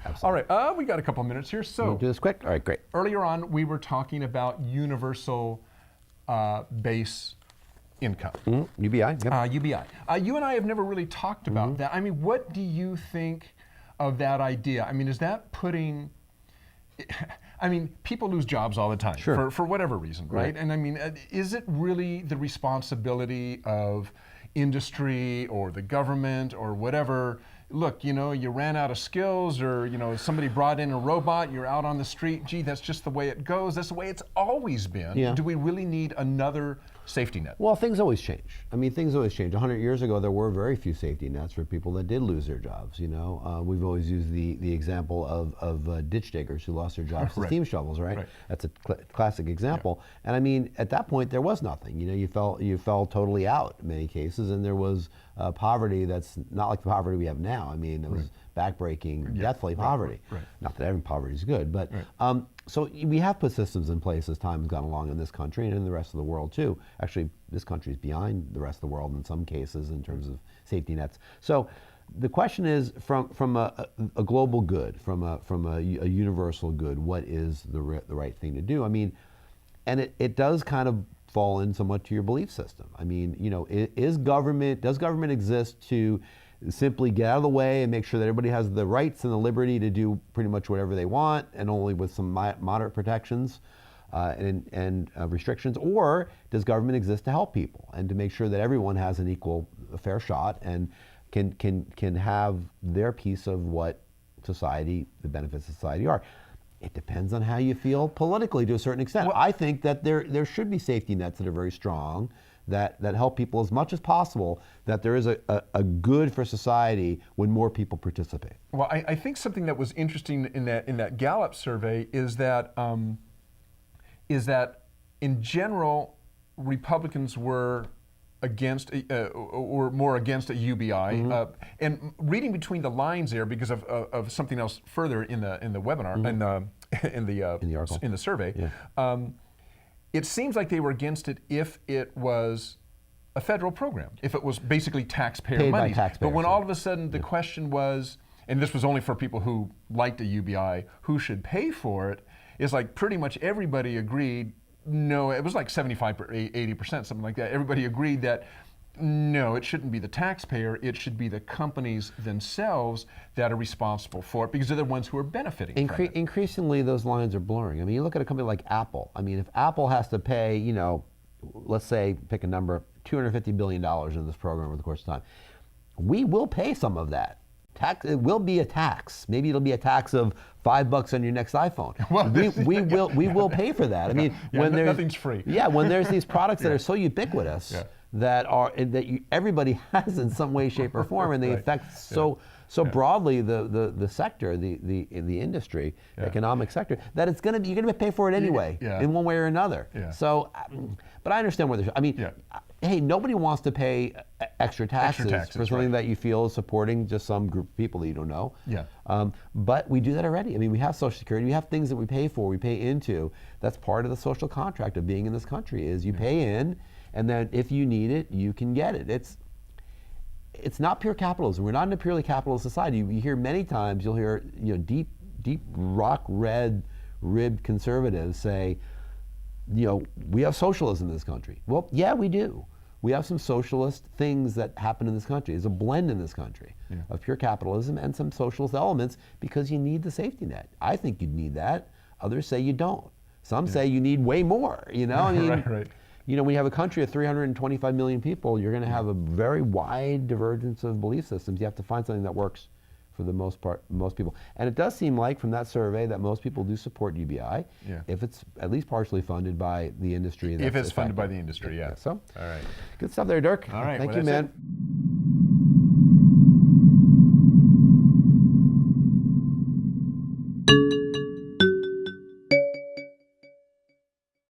Absolutely. All right, we got a couple minutes here. So we'll do this quick. All right, great. Earlier on, we were talking about universal base income. UBI. Yep. UBI. You and I have never really talked about that. I mean, what do you think of that idea? I mean, is that putting? I mean, people lose jobs all the time for whatever reason, right? And I mean, is it really the responsibility of industry or the government or whatever? Look, you know, you ran out of skills, or, you know, somebody brought in a robot, you're out on the street, gee, that's just the way it goes. That's the way it's always been. Yeah. Do we really need another safety net? Well, things always change. I mean, things always change. 100 years ago, there were very few safety nets for people that did lose their jobs, you know. We've always used the example of ditch diggers who lost their jobs to steam shovels, right? That's a classic example. Yeah. And I mean, at that point, there was nothing. You know, you fell totally out in many cases, and there was poverty that's not like the poverty we have now. I mean, it was backbreaking, deathly poverty. Not that every poverty is good, but so we have put systems in place as time has gone along in this country and in the rest of the world too. Actually, this country is behind the rest of the world in some cases in terms of safety nets. So the question is, from a global good, from a universal good, what is the right thing to do? I mean, and it does kind of fall in somewhat to your belief system. I mean, you know, does government exist to simply get out of the way and make sure that everybody has the rights and the liberty to do pretty much whatever they want, and only with some moderate protections and restrictions? Or does government exist to help people and to make sure that everyone has an equal, fair shot and can have their piece of what society, the benefits of society are? It depends on how you feel politically to a certain extent. Well, I think that there should be safety nets that are very strong, that help people as much as possible, that there is a good for society when more people participate. Well, I think something that was interesting in that Gallup survey is that in general, Republicans were against or more against a UBI, and reading between the lines there because of something else further in the webinar in the survey, it seems like they were against it if it was a federal program, if it was basically taxpayer money. But when all of a sudden the question was, and this was only for people who liked a UBI, who should pay for it, is like pretty much everybody agreed. No, it was like 75 or 80%, something like that. Everybody agreed that no, it shouldn't be the taxpayer, it should be the companies themselves that are responsible for it, because they're the ones who are benefiting from it. Increasingly, those lines are blurring. I mean, you look at a company like Apple. I mean, if Apple has to pay, you know, let's say, pick a number, $250 billion in this program over the course of time, we will pay some of that. It will be a tax. Maybe it'll be a tax of $5 on your next iPhone. Well, we will pay for that. I mean, when nothing's free. Yeah, when there's these products that are so ubiquitous that everybody has in some way, shape, or form, and they affect so broadly the sector, the industry, economic sector, that you're gonna pay for it anyway in one way or another. So, but I understand where I mean. Hey, nobody wants to pay extra taxes for something that you feel is supporting just some group of people that you don't know. But we do that already. I mean, we have Social Security, we have things that we pay for, we pay into. That's part of the social contract of being in this country, is you pay in, and then if you need it, you can get it. It's not pure capitalism. We're not in a purely capitalist society. You hear many times, you'll hear, you know, deep rock red ribbed conservatives say, you know, we have socialism in this country. Well, yeah, we do. We have some socialist things that happen in this country. There's a blend in this country of pure capitalism and some socialist elements, because you need the safety net. I think you need that. Others say you don't. Some say you need way more. You know, I mean, you know, when you have a country of 325 million people, you're going to have a very wide divergence of belief systems. You have to find something that works for the most part, most people. And it does seem like from that survey that most people do support UBI, if it's at least partially funded by the industry. If it's funded by the industry, So, all right. Good stuff there, Dirk. All right. Thank you, man.